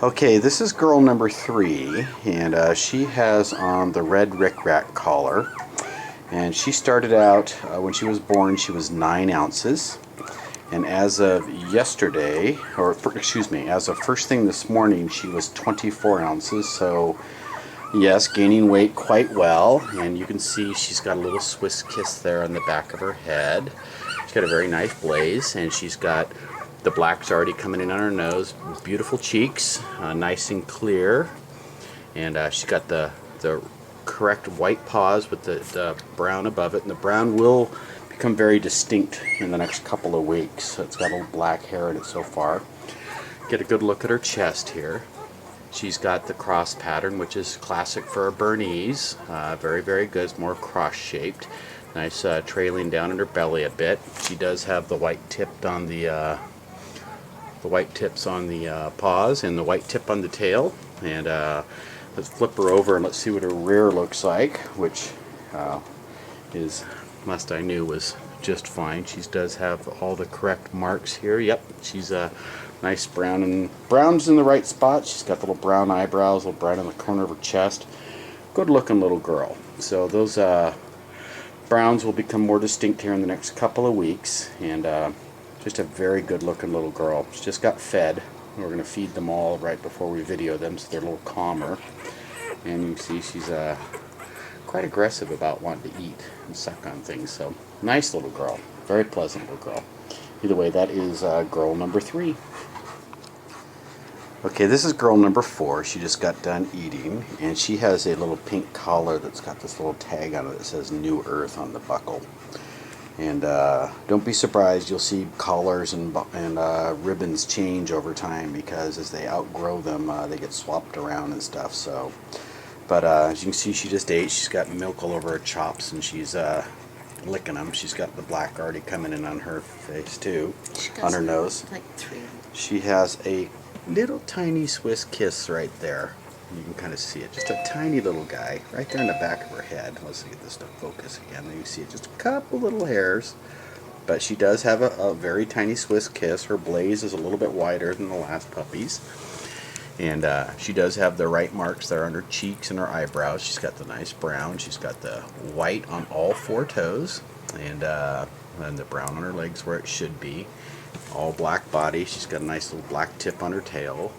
Okay, this is girl number 3, and she has on the red rickrack collar. And she started out, when she was born, she was 9 ounces. And as of yesterday, or excuse me, as of first thing this morning, she was 24 ounces. So, yes, gaining weight quite well. And you can see she's got a little Swiss kiss there on the back of her head. She's got a very nice blaze, and she's got the black's already coming in on her nose. Beautiful cheeks, nice and clear. And she's got the correct white paws with the brown above it. And the brown will become very distinct in the next couple of weeks. It's got a little black hair in it so far. Get a good look at her chest here. She's got the cross pattern, which is classic for a Bernese. Very, very good. It's more cross-shaped. Nice trailing down in her belly a bit. She does have the white tipped on the white tips on the paws and the white tip on the tail. And let's flip her over and let's see what her rear looks like, which is, last I knew, was just fine. She does have all the correct marks here. Yep, she's a nice brown, and brown's in the right spot. She's got the little brown eyebrows, a little brown in the corner of her chest. Good looking little girl. So those browns will become more distinct here in the next couple of weeks, and just a very good looking little girl. She just got fed. We're going to feed them all right before we video them so they're a little calmer. And you can see she's quite aggressive about wanting to eat and suck on things. So nice little girl. Very pleasant little girl. Either way, that is girl number 3. Okay, this is girl number 4. She just got done eating, and she has a little pink collar that's got this little tag on it that says New Earth on the buckle. And don't be surprised, you'll see collars and ribbons change over time, because as they outgrow them, they get swapped around and stuff. So, but as you can see, she just ate. She's got milk all over her chops, and she's licking them. She's got the black already coming in on her face too, on her nose. Like 3. She has a little tiny Swiss kiss right there. You can kind of see it, just a tiny little guy right there in the back of her head. Let's get this to focus again. You can see it, just a couple little hairs. But she does have a very tiny Swiss kiss. Her blaze is a little bit wider than the last puppy's. And she does have the right marks there on her cheeks and her eyebrows. She's got the nice brown. She's got the white on all 4 toes. And the brown on her legs where it should be. All black body. She's got a nice little black tip on her tail.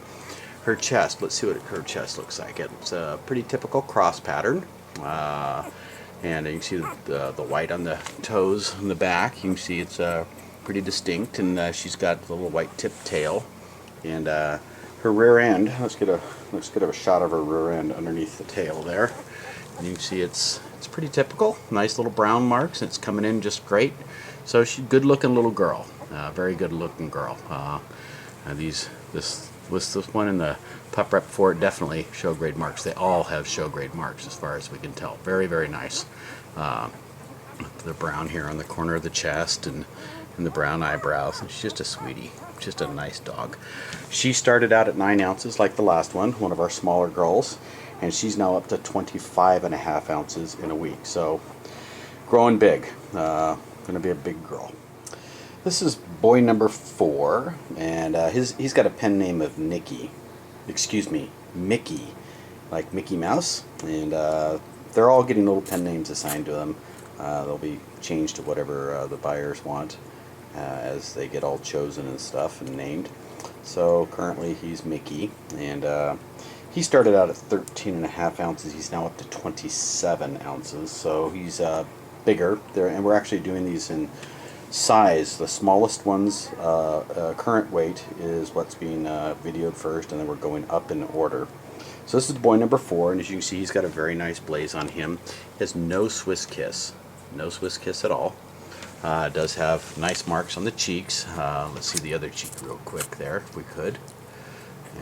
Her chest, let's see what her chest looks like. It's a pretty typical cross pattern. And you can see the white on the toes and the back. You can see it's pretty distinct, and she's got the little white tip tail. And her rear end, let's get a shot of her rear end underneath the tail there. And you can see it's pretty typical. Nice little brown marks, and it's coming in just great. So she's a good looking little girl. Very good looking girl. This one and the pup rep for it definitely show grade marks. They all have show grade marks as far as we can tell. Very, very nice. The brown here on the corner of the chest and the brown eyebrows. And she's just a sweetie. Just a nice dog. She started out at 9 ounces like the last one of our smaller girls. And she's now up to 25.5 ounces in a week. So growing big. Going to be a big girl. This is boy number 4, and he's got a pen name of Mickey, like Mickey Mouse, and they're all getting little pen names assigned to them. They'll be changed to whatever the buyers want as they get all chosen and stuff and named. So currently he's Mickey, and he started out at 13.5 ounces. He's now up to 27 ounces, so he's bigger. And we're actually doing these in size. The smallest one's current weight is what's being videoed first, and then we're going up in order. So this is boy number 4, and as you can see, he's got a very nice blaze on him. He has no Swiss kiss at all. Does have nice marks on the cheeks. Let's see the other cheek real quick there, if we could.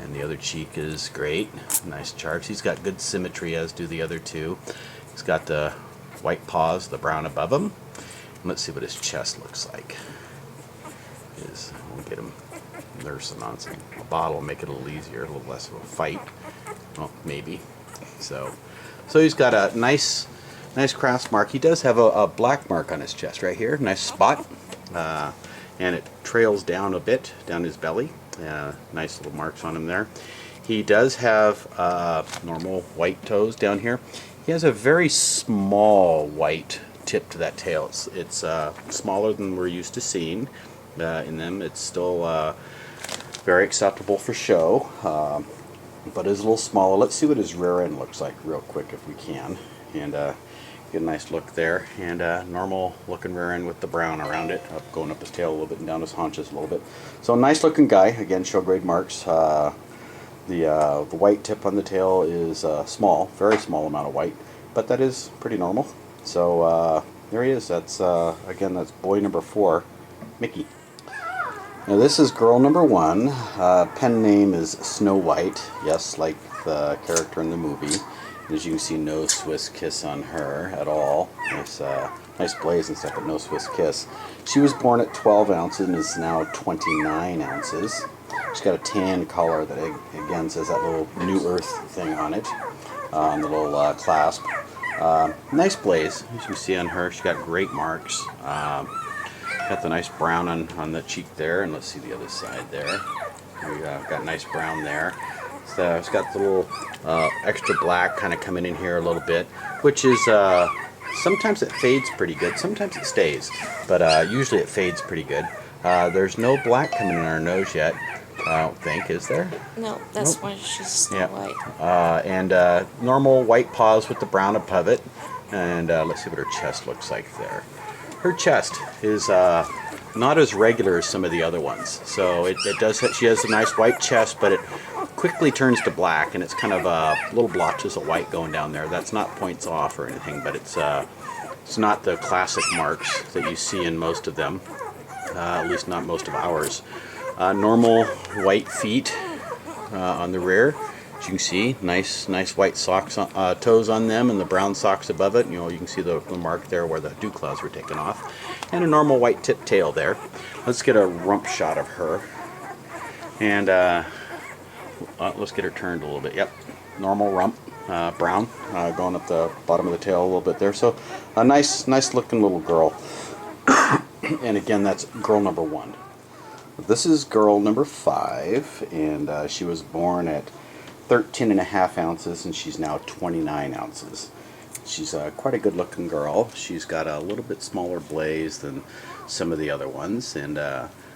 And the other cheek is great. Nice charts. He's got good symmetry, as do the other 2. He's got the white paws, the brown above him. Let's see what his chest looks like. We'll get him nursing on a bottle, make it a little easier, a little less of a fight. Well, maybe. So he's got a nice cross mark. He does have a black mark on his chest right here, nice spot, and it trails down a bit down his belly. Nice little marks on him there. He does have normal white toes down here. He has a very small white tip to that tail. It's smaller than we're used to seeing in them. It's still very acceptable for show, but is a little smaller. Let's see what his rear end looks like real quick if we can, and get a nice look there. And normal looking rear end with the brown around it, going up his tail a little bit and down his haunches a little bit. So a nice looking guy. Again, show grade marks. The white tip on the tail is small, very small amount of white, but that is pretty normal. So there he is. That's again, that's boy number 4, Mickey. Now this is girl number 1. Pen name is Snow White. Yes, like the character in the movie. And as you can see, no Swiss kiss on her at all. Nice blaze and stuff, but no Swiss kiss. She was born at 12 ounces and is now 29 ounces. She's got a tan collar that again says that little New Earth thing on it, on the little clasp. Nice blaze, as you can see on her. She's got great marks. Got the nice brown on the cheek there, and let's see the other side there. We got nice brown there. So it's got the little extra black kind of coming in here a little bit, which is sometimes it fades pretty good, sometimes it stays, but usually it fades pretty good. There's no black coming in our nose yet. I don't think, is there? No, that's why she's Snow White. And normal white paws with the brown above it. And let's see what her chest looks like there. Her chest is not as regular as some of the other ones. So it does. She has a nice white chest, but it quickly turns to black, and it's kind of little blotches of white going down there. That's not points off or anything, but it's not the classic marks that you see in most of them. At least not most of ours. Normal white feet on the rear. As you can see, nice white socks, toes on them, and the brown socks above it. You can see the mark there where the dew clouds were taken off, and a normal white tip tail there. Let's get a rump shot of her, and let's get her turned a little bit. Yep, normal rump, brown, going up the bottom of the tail a little bit there. So a nice looking little girl. And again, that's girl number 1. This is girl number 5, and she was born at 13.5 ounces, and she's now 29 ounces. She's quite a good looking girl. She's got a little bit smaller blaze than some of the other ones, and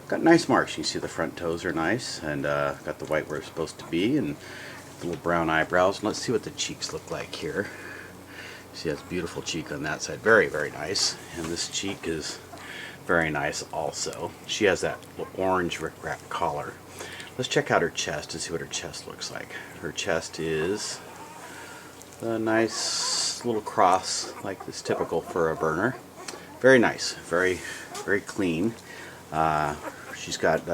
got nice marks. You can see the front toes are nice, and got the white where it's supposed to be, and the little brown eyebrows. And let's see what the cheeks look like here. She has a beautiful cheek on that side. Very, very nice. And this cheek is very nice also. She has that orange rickrack collar. Let's check out her chest to see what her chest looks like. Her chest is a nice little cross, like this typical for a burner. Very nice, very clean. She's got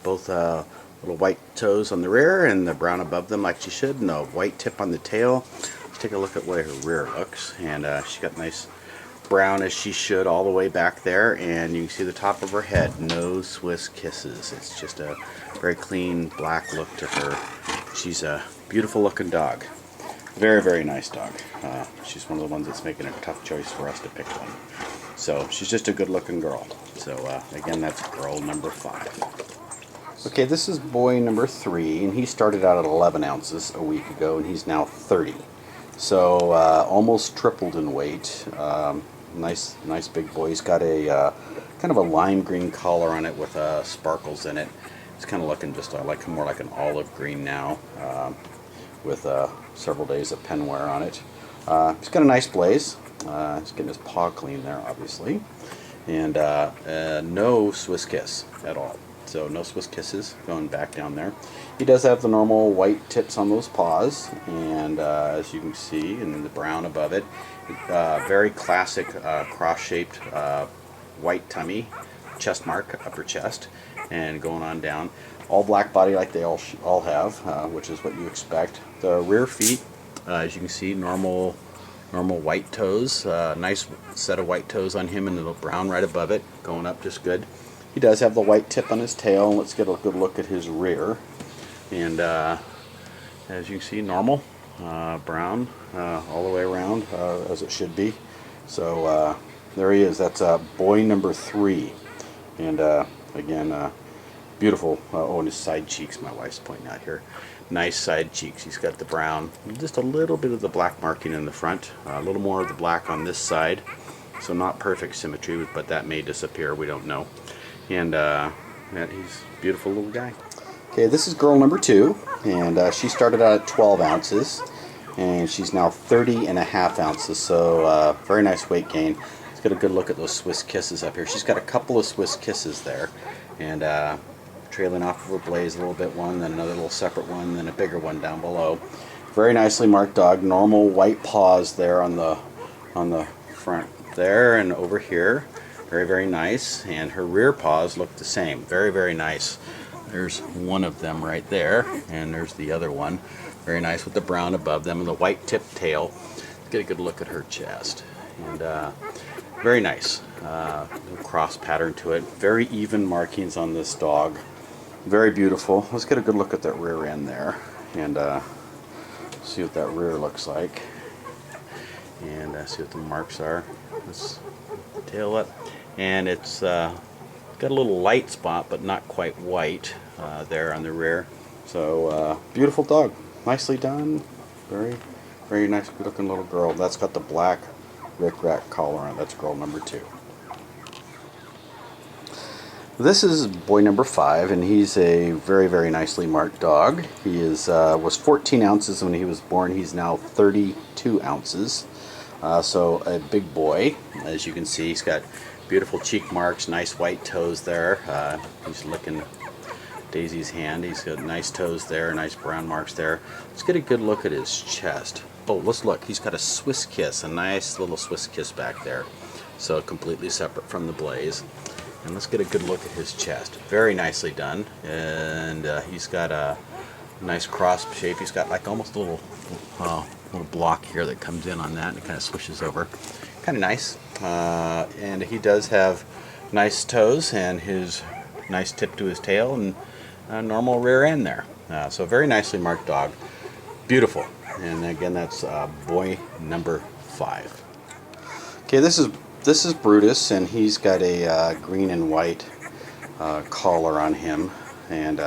both little white toes on the rear and the brown above them like she should, and the white tip on the tail. Let's take a look at the way her rear looks, and she's got nice brown as she should all the way back there, and you can see the top of her head. No Swiss kisses. It's just a very clean black look to her. She's a beautiful looking dog. Very nice dog. She's one of the ones that's making a tough choice for us to pick one. So she's just a good looking girl. So again, that's girl number 5. Okay, this is boy number 3, and he started out at 11 ounces a week ago, and he's now 30. So almost tripled in weight. Nice big boy. He's got a kind of a lime green collar on it with sparkles in it. It's kind of looking just like more like an olive green now, with several days of pen wear on it. He's got a nice blaze. He's getting his paw clean there, obviously, and no Swiss kiss at all. So no Swiss kisses going back down there. He does have the normal white tips on those paws, and as you can see, and the brown above it. Very classic cross-shaped white tummy, chest mark, upper chest, and going on down. All black body like they all have, which is what you expect. The rear feet, as you can see, normal white toes. Nice set of white toes on him, and the brown right above it, going up just good. He does have the white tip on his tail. Let's get a good look at his rear. And as you can see, normal, brown all the way around, as it should be. So there he is. That's boy number 3. And again, beautiful. Oh, and his side cheeks, my wife's pointing out here. Nice side cheeks. He's got the brown, just a little bit of the black marking in the front, a little more of the black on this side. So not perfect symmetry, but that may disappear. We don't know. And yeah, he's a beautiful little guy. Okay, this is girl number 2, and she started out at 12 ounces, and she's now 30.5 ounces. So very nice weight gain. Let's get a good look at those Swiss kisses up here. She's got a couple of Swiss kisses there, and trailing off of her blaze a little bit, one, then another little separate one, then a bigger one down below. Very nicely marked dog. Normal white paws there on the front there and over here. Very, very nice. And her rear paws look the same. Very, very nice. There's one of them right there, and there's the other one. Very nice with the brown above them and the white tip tail. Let's get a good look at her chest. And very nice. Little cross pattern to it. Very even markings on this dog. Very beautiful. Let's get a good look at that rear end there, and see what that rear looks like, and see what the marks are. Let's tail up, and it's got a little light spot, but not quite white there on the rear. So beautiful dog, nicely done. Very, very nice looking little girl. That's got the black rick-rack collar on it. That's girl number 2. This is boy number 5, and he's a very, very nicely marked dog. He was 14 ounces when he was born. He's now 32 ounces. So a big boy, as you can see. He's got beautiful cheek marks, nice white toes there. He's licking Daisy's hand. He's got nice toes there, nice brown marks there. Let's get a good look at his chest. Oh, let's look. He's got a Swiss kiss, a nice little Swiss kiss back there. So completely separate from the blaze. And let's get a good look at his chest. Very nicely done. And he's got a nice cross shape. He's got like almost a little block here that comes in on that, and it kind of swishes over. Kind of nice. And he does have nice toes and his nice tip to his tail and a normal rear end there. So very nicely marked dog. Beautiful. And again, that's boy number 5. Okay, this is Brutus, and he's got a green and white collar on him, and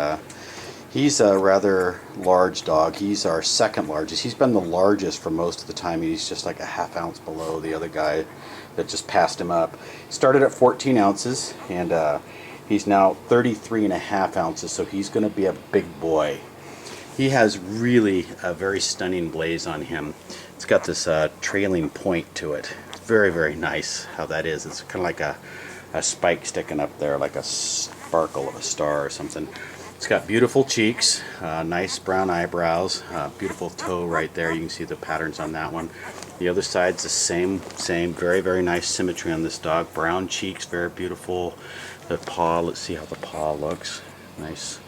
he's a rather large dog. He's our second largest. He's been the largest for most of the time. He's just like a ½ ounce below the other guy that just passed him up. He started at 14 ounces, and he's now 33.5 ounces, so he's going to be a big boy. He has really a very stunning blaze on him. It's got this trailing point to it. Very, very nice how that is. It's kind of like a spike sticking up there, like a sparkle of a star or something. It's got beautiful cheeks, nice brown eyebrows, beautiful toe right there. You can see the patterns on that one. The other side's the same, very, very nice symmetry on this dog. Brown cheeks, very beautiful. The paw, let's see how the paw looks. Nice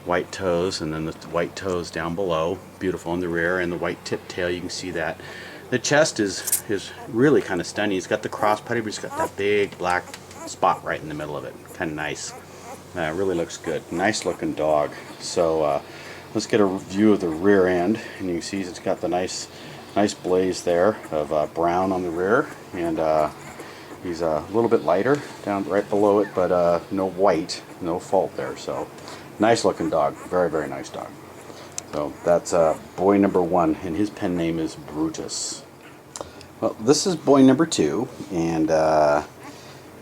white toes, and then the white toes down below. Beautiful on the rear, and the white tip tail, you can see that. The chest is really kind of stunning. He's got the cross putty, but he's got that big black spot right in the middle of it. Kind of nice. Really looks good. Nice looking dog. So let's get a view of the rear end, and you can see it's got the nice blaze there of brown on the rear, and he's a little bit lighter down right below it, but no white, no fault there. So nice looking dog. Very, very nice dog. So that's boy number 1, and his pen name is Brutus. Well, this is boy number 2, and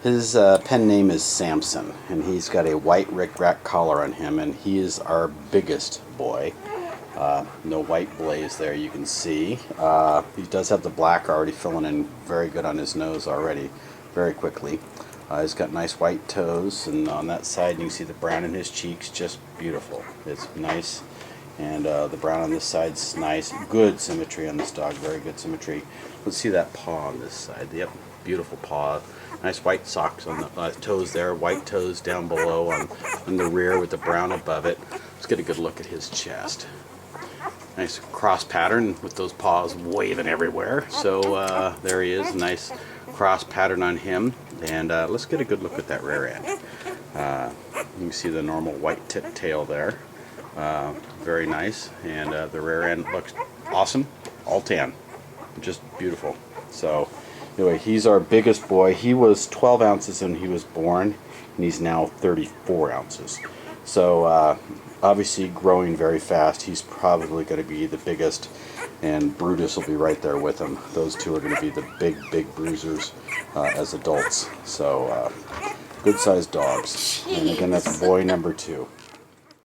his pen name is Samson, and he's got a white rick-rack collar on him, and he is our biggest boy. No white blaze there, you can see. He does have the black already filling in very good on his nose already, very quickly. He's got nice white toes, and on that side you can see the brown in his cheeks, just beautiful. It's nice. And the brown on this side's nice. Good symmetry on this dog. Very good symmetry. Let's see that paw on this side. Yep, beautiful paw. Nice white socks on the toes there. White toes down below on the rear with the brown above it. Let's get a good look at his chest. Nice cross pattern with those paws waving everywhere. So there he is. Nice cross pattern on him. And let's get a good look at that rear end. You can see the normal white tip tail there. Very nice, and the rear end looks awesome, all tan, just beautiful. So anyway, he's our biggest boy. He was 12 ounces when he was born, and he's now 34 ounces. So obviously growing very fast, he's probably going to be the biggest, and Brutus will be right there with him. Those two are going to be the big bruisers as adults. So good sized dogs. And again, that's boy number 2.